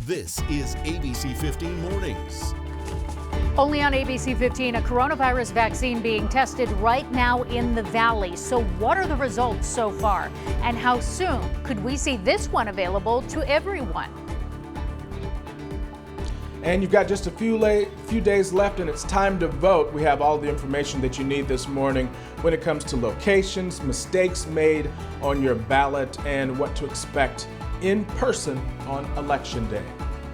This is ABC 15 Mornings. Only on ABC 15, a coronavirus vaccine being tested right now in the Valley. So what are the results so far? And how soon could we see this one available to everyone? And you've got just a few days left and it's time to vote. We have all the information that you need this morning when it comes to locations, mistakes made on your ballot, and what to expect in person on Election Day.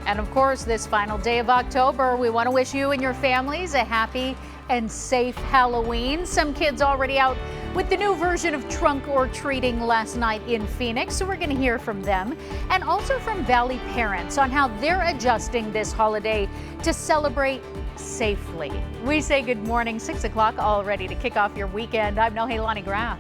And of course, this final day of October, we want to wish you and your families a happy and safe Halloween. Some kids already out with the new version of trunk or treating last night in Phoenix, so we're going to hear from them and also from Valley parents on how they're adjusting this holiday to celebrate safely. We say good morning, 6 o'clock, all ready to kick off your weekend. I'm Nohelani Graff.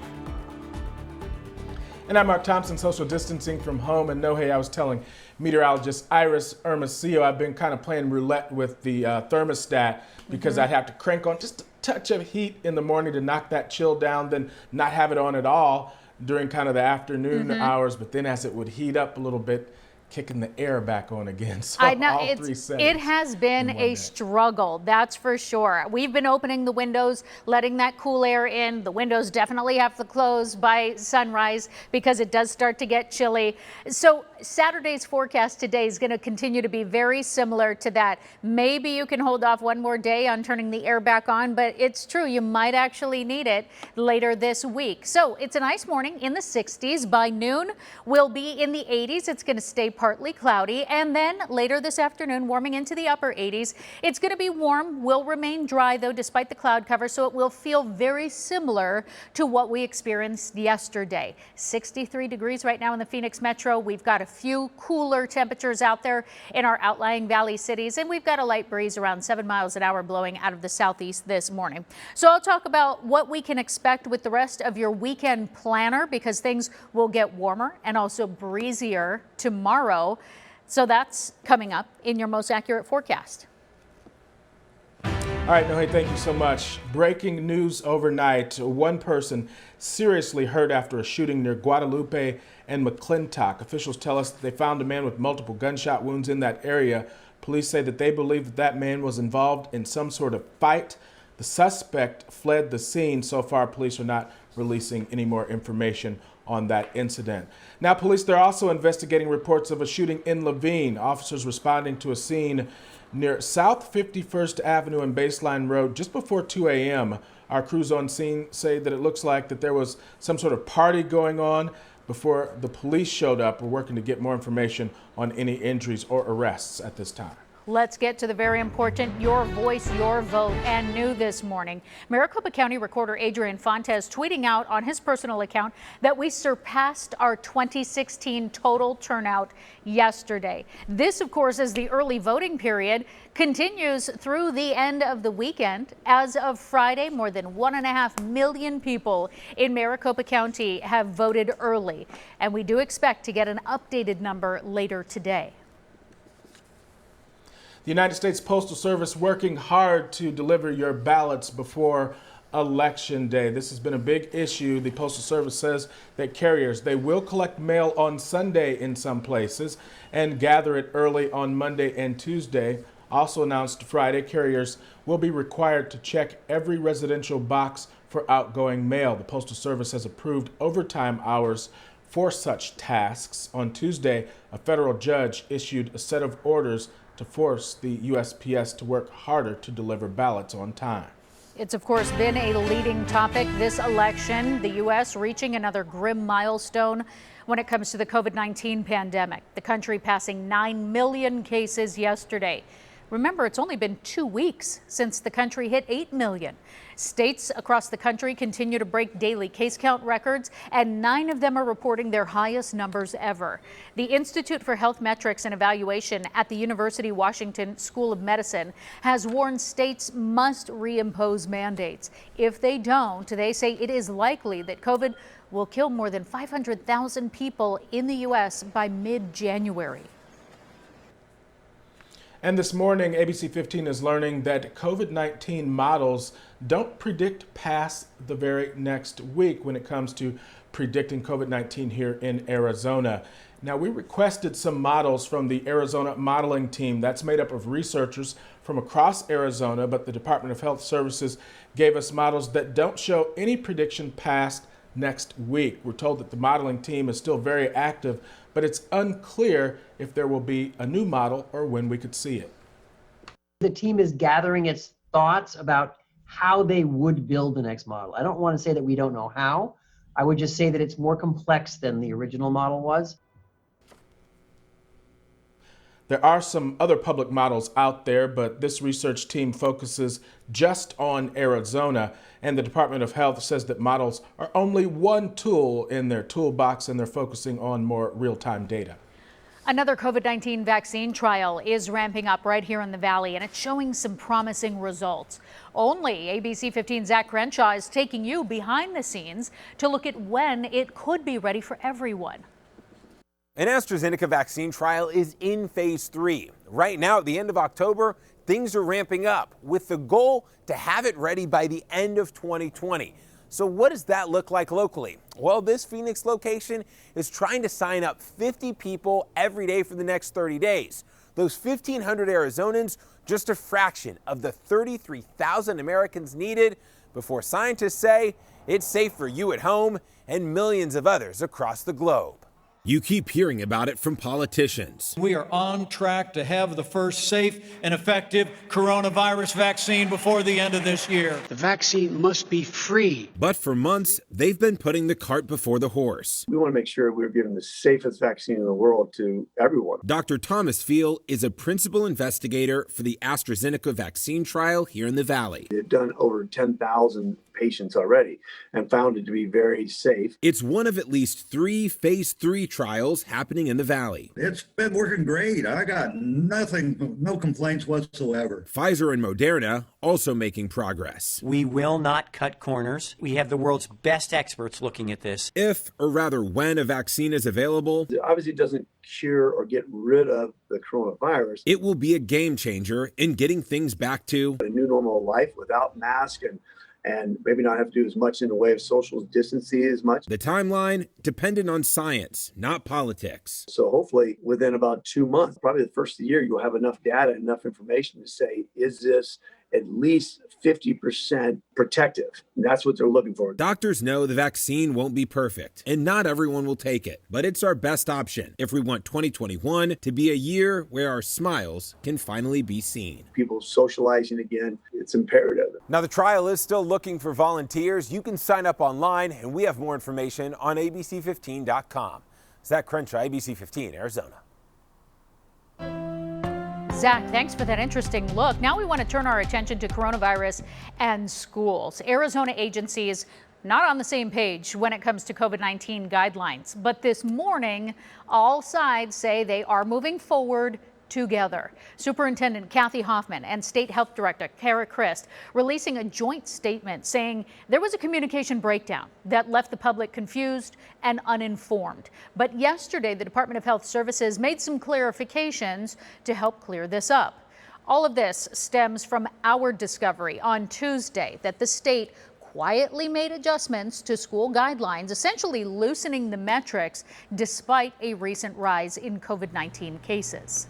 And I'm Mark Thompson, social distancing from home. And I was telling meteorologist Iris Hermosillo, I've been kind of playing roulette with the thermostat because I'd have to crank on just a touch of heat in the morning to knock that chill down, then not have it on at all during kind of the afternoon hours. But then as it would heat up a little bit, kicking the air back on again. So I know all three settings it has been a struggle, that's for sure. We've been opening the windows, letting that cool air in. The windows definitely have to close by sunrise because it does start to get chilly. So Saturday's forecast today is going to continue to be very similar to that. Maybe you can hold off one more day on turning the air back on, but it's true, you might actually need it later this week. So it's a nice morning in the 60s. By noon, we'll be in the 80s. It's going to stay partly cloudy, and then later this afternoon warming into the upper 80s. It's going to be warm, will remain dry though despite the cloud cover, so it will feel very similar to what we experienced yesterday. 63 degrees right now in the Phoenix metro. We've got a few cooler temperatures out there in our outlying valley cities, and we've got a light breeze around 7 miles an hour blowing out of the southeast this morning. So I'll talk about what we can expect with the rest of your weekend planner, because things will get warmer and also breezier tomorrow. So that's coming up in your most accurate forecast. All right, Nohe, thank you so much. Breaking news overnight. One person seriously hurt after a shooting near Guadalupe and McClintock. Officials tell us that they found a man with multiple gunshot wounds in that area. Police say that they believe that that man was involved in some sort of fight. The suspect fled the scene. So far, police are not releasing any more information on that incident. Now, police, they're also investigating reports of a shooting in Laveen. Officers responding to a scene near South 51st Avenue and Baseline Road just before 2 a.m. Our crews on scene say that it looks like that there was some sort of party going on before the police showed up. We're working to get more information on any injuries or arrests at this time. Let's get to the very important Your Voice, Your Vote, and new this morning. Maricopa County Recorder Adrian Fontes tweeting out on his personal account that we surpassed our 2016 total turnout yesterday. This, of course, as the early voting period continues through the end of the weekend. As of Friday, more than 1.5 million people in Maricopa County have voted early, and we do expect to get an updated number later today. The United States Postal Service working hard to deliver your ballots before Election Day. This has been a big issue. The Postal Service says that carriers, they will collect mail on Sunday in some places and gather it early on Monday and Tuesday. Also announced Friday, carriers will be required to check every residential box for outgoing mail. The Postal Service has approved overtime hours for such tasks. On Tuesday, a federal judge issued a set of orders to force the USPS to work harder to deliver ballots on time. It's, of course, been a leading topic this election, the U.S. reaching another grim milestone when it comes to the COVID-19 pandemic. The country passing 9 million cases yesterday. Remember, it's only been 2 weeks since the country hit 8 million. States across the country continue to break daily case count records, and 9 of them are reporting their highest numbers ever. The Institute for Health Metrics and Evaluation at the University of Washington School of Medicine has warned states must reimpose mandates. If they don't, they say it is likely that COVID will kill more than 500,000 people in the U.S. by mid-January. And this morning, ABC 15 is learning that COVID-19 models don't predict past the very next week when it comes to predicting COVID-19 here in Arizona. Now, we requested some models from the Arizona modeling team that's made up of researchers from across Arizona, but the Department of Health Services gave us models that don't show any prediction past next week. We're told that the modeling team is still very active, but it's unclear if there will be a new model or when we could see it. The team is gathering its thoughts about how they would build the next model. I don't want to say that we don't know how. I would just say that it's more complex than the original model was. There are some other public models out there, but this research team focuses just on Arizona, and the Department of Health says that models are only one tool in their toolbox, and they're focusing on more real-time data. Another COVID-19 vaccine trial is ramping up right here in the Valley, and it's showing some promising results. Only ABC15 Zach Crenshaw is taking you behind the scenes to look at when it could be ready for everyone. An AstraZeneca vaccine trial is in phase 3. Right now, at the end of October, things are ramping up with the goal to have it ready by the end of 2020. So what does that look like locally? Well, this Phoenix location is trying to sign up 50 people every day for the next 30 days. Those 1,500 Arizonans, just a fraction of the 33,000 Americans needed before scientists say it's safe for you at home and millions of others across the globe. You keep hearing about it from politicians. We are on track to have the first safe and effective coronavirus vaccine before the end of this year. The vaccine must be free. But for months, they've been putting the cart before the horse. We want to make sure we're giving the safest vaccine in the world to everyone. Dr. Thomas Field is a principal investigator for the AstraZeneca vaccine trial here in the Valley. They've done over 10,000 patients already and found it to be very safe. It's one of at least 3 phase 3 trials happening in the Valley. It's been working great. I got no complaints whatsoever. Pfizer and Moderna also making progress. We will not cut corners. We have the world's best experts looking at this. If, or rather when, a vaccine is available, It obviously doesn't cure or get rid of the coronavirus. it will be a game changer in getting things back to A new normal life without masks and maybe not have to do as much in the way of social distancing as much. the timeline dependent on science, not politics. So hopefully within about 2 months, probably the first of the year, you'll have enough data, enough information to say, is this at least 50% protective? And that's what they're looking for. Doctors know the vaccine won't be perfect, and not everyone will take it, but it's our best option if we want 2021 to be a year where our smiles can finally be seen. People socializing again, it's imperative. Now, the trial is still looking for volunteers. You can sign up online, and we have more information on ABC15.com. Zach Crenshaw, ABC15, Arizona. Zach, thanks for that interesting look. Now we want to turn our attention to coronavirus and schools. Arizona agencies not on the same page when it comes to COVID-19 guidelines. But this morning, all sides say they are moving forward together. Superintendent Kathy Hoffman and State Health Director Kara Christ releasing a joint statement saying there was a communication breakdown that left the public confused and uninformed. But yesterday, the Department of Health Services made some clarifications to help clear this up. All of this stems from our discovery on Tuesday that the state quietly made adjustments to school guidelines, essentially loosening the metrics despite a recent rise in COVID-19 cases.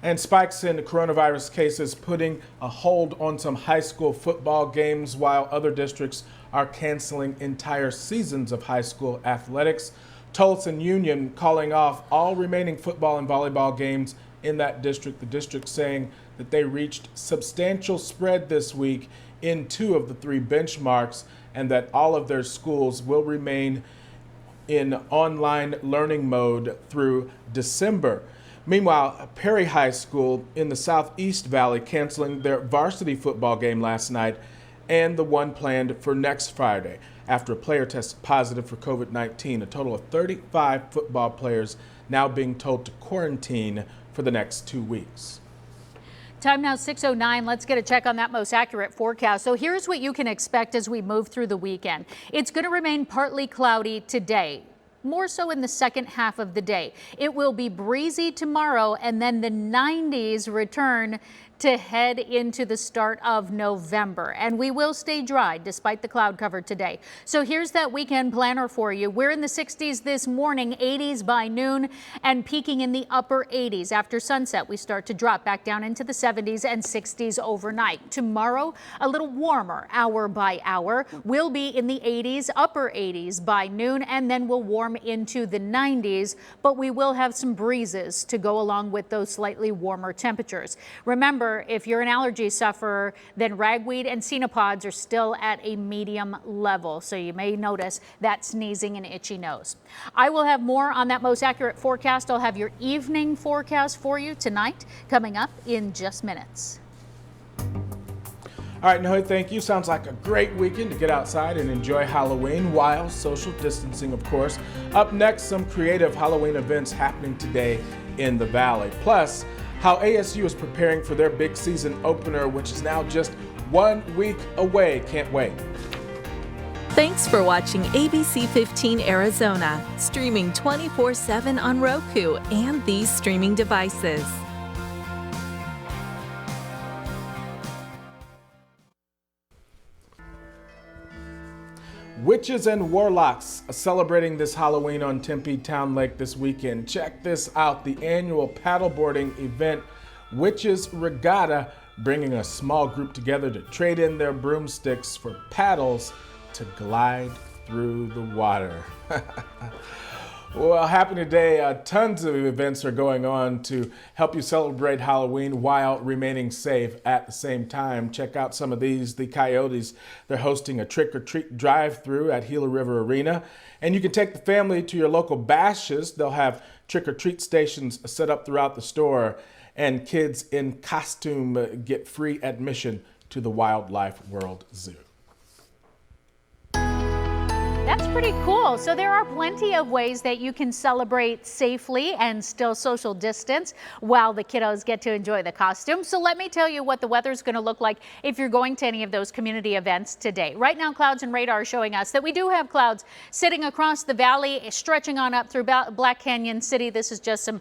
And spikes in coronavirus cases putting a hold on some high school football games while other districts are canceling entire seasons of high school athletics. Tulsa and Union calling off all remaining football and volleyball games in that district. The district saying that they reached substantial spread this week in 2 of the 3 benchmarks and that all of their schools will remain in online learning mode through December. Meanwhile, Perry High School in the Southeast Valley canceling their varsity football game last night and the one planned for next Friday after a player tested positive for COVID-19. A total of 35 football players now being told to quarantine for the next 2 weeks. Time now 6:09. Let's get a check on that most accurate forecast. So here's what you can expect as we move through the weekend. It's going to remain partly cloudy today, more so in the second half of the day. It will be breezy tomorrow, and then the 90s return to head into the start of November. And we will stay dry despite the cloud cover today. So here's that weekend planner for you. We're in the 60s this morning, 80s by noon, and peaking in the upper 80s. After sunset, we start to drop back down into the 70s and 60s overnight. Tomorrow, a little warmer hour by hour. We'll be in the 80s, upper 80s by noon, and then we'll warm into the 90s, but we will have some breezes to go along with those slightly warmer temperatures. Remember, if you're an allergy sufferer, then ragweed and cenopods are still at a medium level, so you may notice that sneezing and itchy nose. I will have more on that most accurate forecast. I'll have your evening forecast for you tonight coming up in just minutes. All right, Noe, thank you. Sounds like a great weekend to get outside and enjoy Halloween while social distancing, of course. Up next, some creative Halloween events happening today in the Valley. Plus, how ASU is preparing for their big season opener, which is now just 1 week away. Can't wait. Thanks for watching ABC15 Arizona, streaming 24/7 on Roku and these streaming devices. Witches and Warlocks are celebrating this Halloween on Tempe Town Lake this weekend. Check this out, the annual paddleboarding event, Witches Regatta, bringing a small group together to trade in their broomsticks for paddles to glide through the water. Well, happy today. Tons of events are going on to help you celebrate Halloween while remaining safe at the same time. Check out some of these. The Coyotes, they're hosting a trick-or-treat drive-through at Gila River Arena. And you can take the family to your local bashes. They'll have trick-or-treat stations set up throughout the store. And kids in costume get free admission to the Wildlife World Zoo. That's pretty cool. So there are plenty of ways that you can celebrate safely and still social distance while the kiddos get to enjoy the costume. So let me tell you what the weather's going to look like if you're going to any of those community events today. Right now, clouds and radar are showing us that we do have clouds sitting across the valley, stretching on up through Black Canyon City. This is just some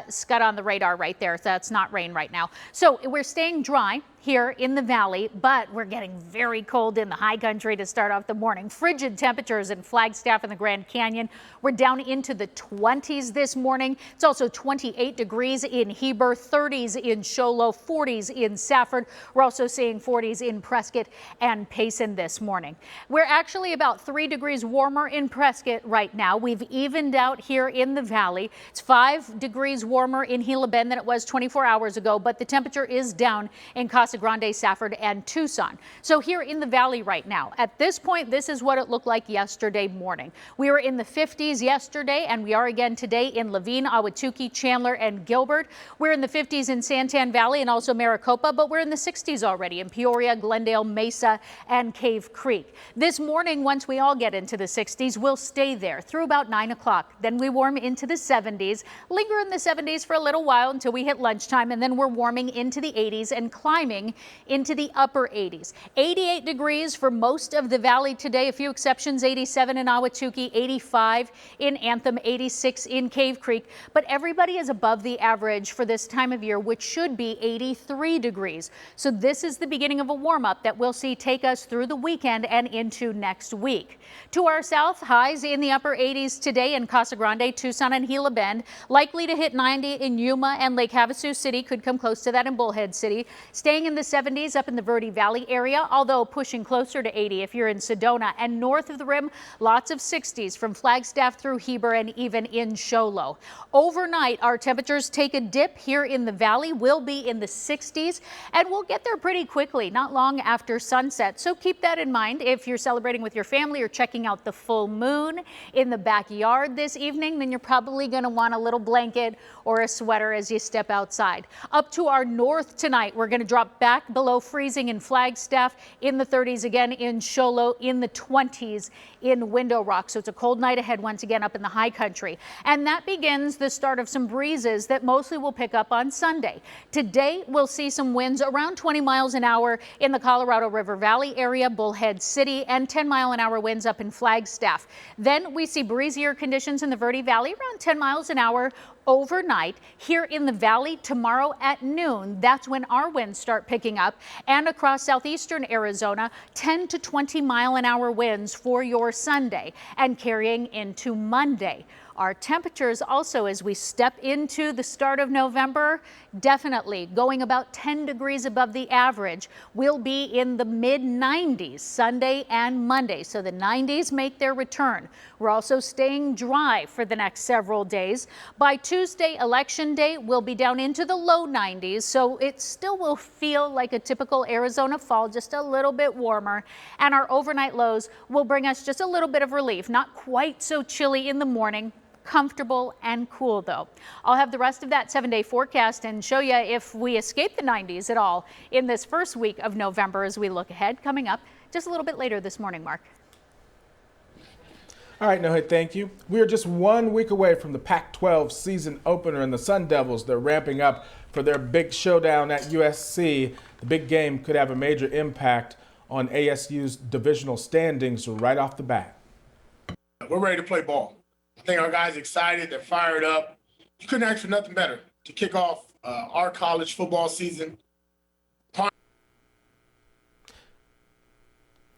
scud on the radar right there. That's not rain right now. So we're staying dry here in the valley, but we're getting very cold in the high country to start off the morning. Frigid temperatures in Flagstaff and the Grand Canyon. We're down into the 20s this morning. It's also 28 degrees in Heber, 30s in Show Low, 40s in Safford. We're also seeing 40s in Prescott and Payson this morning. We're actually about 3 degrees warmer in Prescott right now. We've evened out here in the valley. It's 5 degrees warmer in Gila Bend than it was 24 hours ago, but the temperature is down in Casa Grande, Safford, and Tucson. So here in the valley right now, at this point, this is what it looked like yesterday morning. We were in the 50s yesterday, and we are again today in Levine, Ahwatukee, Chandler, and Gilbert. We're in the 50s in Santan Valley and also Maricopa, but we're in the 60s already in Peoria, Glendale, Mesa, and Cave Creek. This morning, once we all get into the 60s, we'll stay there through about 9 o'clock. Then we warm into the 70s, linger in the 70s for a little while until we hit lunchtime, and then we're warming into the 80s and climbing into the upper 80s. 88 degrees for most of the valley today, a few exceptions, 87 in Ahwatukee, 85 in Anthem, 86 in Cave Creek, but everybody is above the average for this time of year, which should be 83 degrees. So this is the beginning of a warm-up that we'll see take us through the weekend and into next week. To our south, highs in the upper 80s today in Casa Grande, Tucson, and Gila Bend, likely to hit 90 in Yuma and Lake Havasu City, could come close to that in Bullhead City. Staying in the 70s up in the Verde Valley area, although pushing closer to 80 if you're in Sedona. And north of the rim, lots of 60s from Flagstaff through Heber and even in Show Low. Overnight, our temperatures take a dip here in the valley. We'll be in the 60s, and we'll get there pretty quickly, not long after sunset. So keep that in mind if you're celebrating with your family or checking out the full moon in the backyard this evening. Then you're probably going to want a little blanket or a sweater as you step outside. Up to our north tonight, we're going to drop back below freezing in Flagstaff, in the 30s again in Show Low, in the 20s in Window Rock. So it's a cold night ahead once again up in the high country. And that begins the start of some breezes that mostly will pick up on Sunday. Today, we'll see some winds around 20 miles an hour in the Colorado River Valley area, Bullhead City, and 10-mile-an-hour winds up in Flagstaff. Then we see breezier conditions in the Verde Valley, around 10 miles an hour overnight. Here in the valley tomorrow at noon, that's when our winds start picking up, and across southeastern Arizona, 10 to 20-mile-an-hour winds for your Sunday and carrying into Monday. Our temperatures also, as we step into the start of November, definitely going about 10 degrees above the average. We'll be in the mid-90s Sunday and Monday, so the 90s make their return. We're also staying dry for the next several days. By Tuesday, Election Day, we'll be down into the low 90s, so it still will feel like a typical Arizona fall, just a little bit warmer. And our overnight lows will bring us just a little bit of relief, not quite so chilly in the morning. Comfortable and cool, though. I'll have the rest of that 7-day forecast and show you if we escape the 90s at all in this first week of November as we look ahead, coming up just a little bit later this morning, Mark. All right, no, hey, thank you. We are just 1 week away from the Pac-12 season opener, and the Sun Devils, they're ramping up for their big showdown at USC. The big game could have a major impact on ASU's divisional standings right off the bat. We're ready to play ball. I think our guys are excited, they're fired up. You couldn't ask for nothing better to kick off our college football season.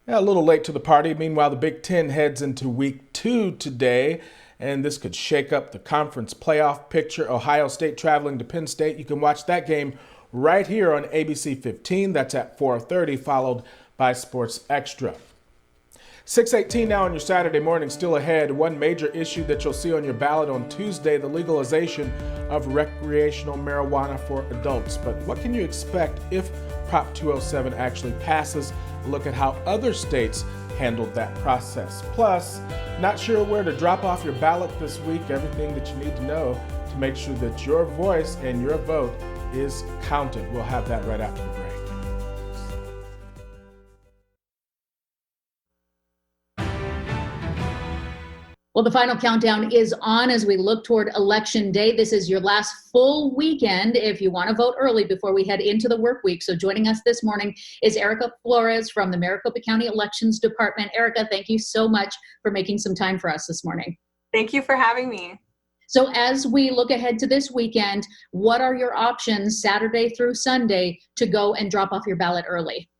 Yeah, a little late to the party. Meanwhile, the Big Ten heads into week 2 today, and this could shake up the conference playoff picture. Ohio State traveling to Penn State. You can watch that game right here on ABC 15. That's at 4:30, followed by Sports Extra. 6:18 now on your Saturday morning. Still ahead, one major issue that you'll see on your ballot on Tuesday, the legalization of recreational marijuana for adults. But what can you expect if Prop 207 actually passes? A look at how other states handled that process. Plus, not sure where to drop off your ballot this week. Everything that you need to know to make sure that your voice and your vote is counted. We'll have that right after the break. Well, the final countdown is on as we look toward Election Day. This is your last full weekend if you want to vote early before we head into the work week. So joining us this morning is Erica Flores from the Maricopa County Elections Department. Erica, thank you so much for making some time for us this morning. Thank you for having me. So as we look ahead to this weekend, what are your options Saturday through Sunday to go and drop off your ballot early?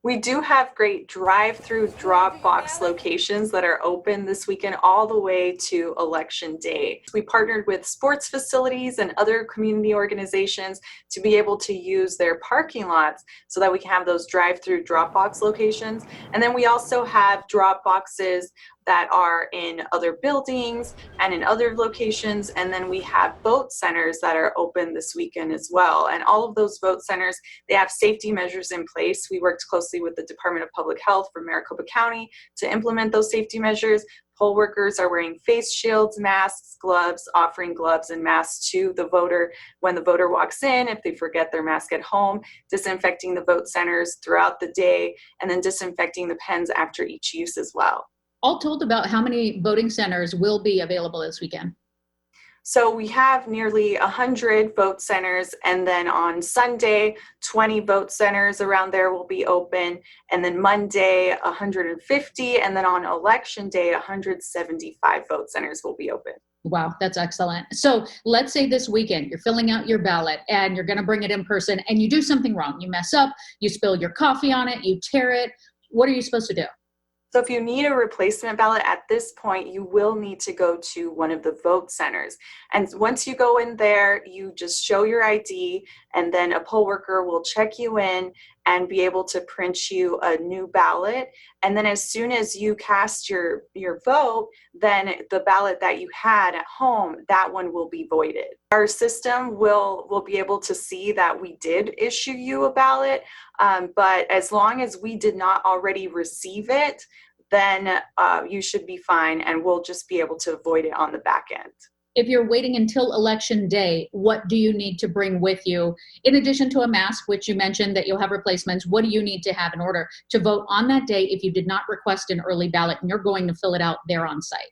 We do have great drive-through drop-box locations that are open this weekend all the way to Election Day. We partnered with sports facilities and other community organizations to be able to use their parking lots so that we can have those drive-through drop-box locations. And then we also have drop boxes that are in other buildings and in other locations. And then we have vote centers that are open this weekend as well. And all of those vote centers, they have safety measures in place. We worked closely with the Department of Public Health for Maricopa County to implement those safety measures. Poll workers are wearing face shields, masks, gloves, offering gloves and masks to the voter when the voter walks in, if they forget their mask at home, disinfecting the vote centers throughout the day, and then disinfecting the pens after each use as well. All told, about how many voting centers will be available this weekend? So we have nearly 100 vote centers, and then on Sunday, 20 vote centers around there will be open, and then Monday, 150, and then on Election Day, 175 vote centers will be open. Wow, that's excellent. So let's say this weekend you're filling out your ballot and you're going to bring it in person and you do something wrong. You mess up, you spill your coffee on it, you tear it. What are you supposed to do? So if you need a replacement ballot at this point, you will need to go to one of the vote centers. And once you go in there, you just show your ID, and then a poll worker will check you in and be able to print you a new ballot. And then as soon as you cast your vote, then the ballot that you had at home, that one will be voided. Our system will be able to see that we did issue you a ballot, but as long as we did not already receive it, then you should be fine, and we'll just be able to void it on the back end. if you're waiting until election day, what do you need to bring with you? In addition to a mask, which you mentioned that you'll have replacements, what do you need to have in order to vote on that day if you did not request an early ballot and you're going to fill it out there on site?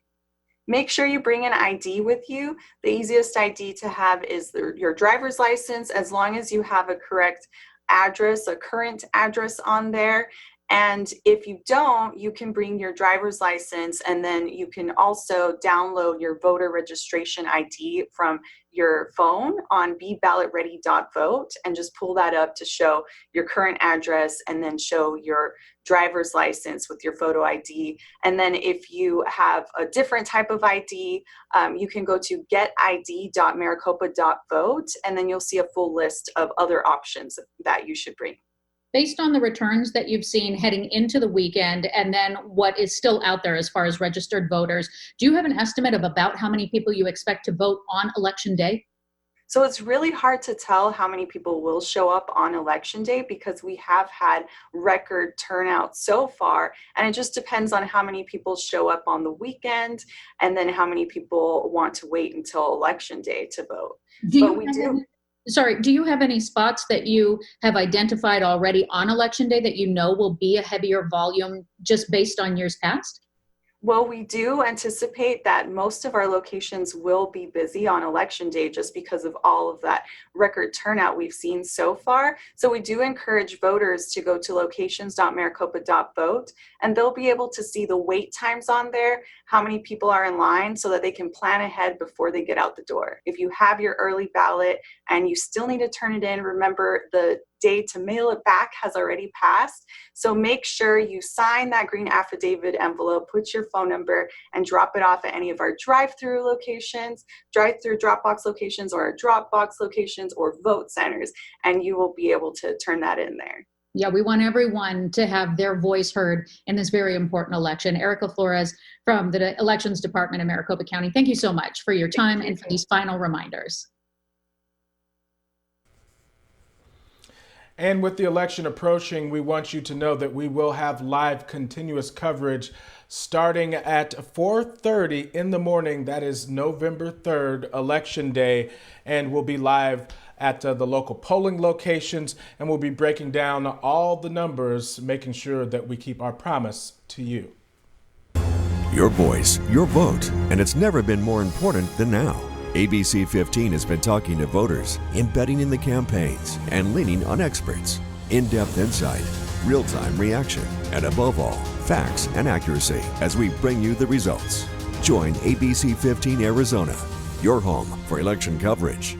Make sure you bring an ID with you. The easiest ID to have is your driver's license, as long as you have a correct address, a current address on there. And if you don't, you can bring your driver's license, and then you can also download your voter registration ID from your phone on beballotready.vote and just pull that up to show your current address, and then show your driver's license with your photo ID. And then if you have a different type of ID, you can go to getid.maricopa.vote, and then you'll see a full list of other options that you should bring. Based on the returns that you've seen heading into the weekend, and then what is still out there as far as registered voters, do you have an estimate of about how many people you expect to vote on election day? So it's really hard to tell how many people will show up on election day, because we have had record turnout so far, and it just depends on how many people show up on the weekend, and then how many people want to wait until election day to vote. Do you have any spots that you have identified already on election day that you know will be a heavier volume just based on years past? Well, we do anticipate that most of our locations will be busy on election day, just because of all of that record turnout we've seen so far. So we do encourage voters to go to locations.maricopa.vote, and they'll be able to see the wait times on there, how many people are in line, so that they can plan ahead before they get out the door. If you have your early ballot and you still need to turn it in, remember the day to mail it back has already passed. So make sure you sign that green affidavit envelope, put your phone number, and drop it off at any of our drive-through locations, drive-through drop-box locations, or our drop-box locations, or vote centers, and you will be able to turn that in there. Yeah, we want everyone to have their voice heard in this very important election. Erica Flores from the Elections Department of Maricopa County, thank you so much for your time and for these final reminders. And with the election approaching, we want you to know that we will have live continuous coverage starting at 4:30 in the morning. That is November 3rd, Election Day, and we'll be live at the local polling locations, and we'll be breaking down all the numbers, making sure that we keep our promise to you. Your voice, your vote, and it's never been more important than now. ABC15 has been talking to voters, embedding in the campaigns, and leaning on experts. In-depth insight, real-time reaction, and above all, facts and accuracy as we bring you the results. Join ABC15 Arizona, your home for election coverage.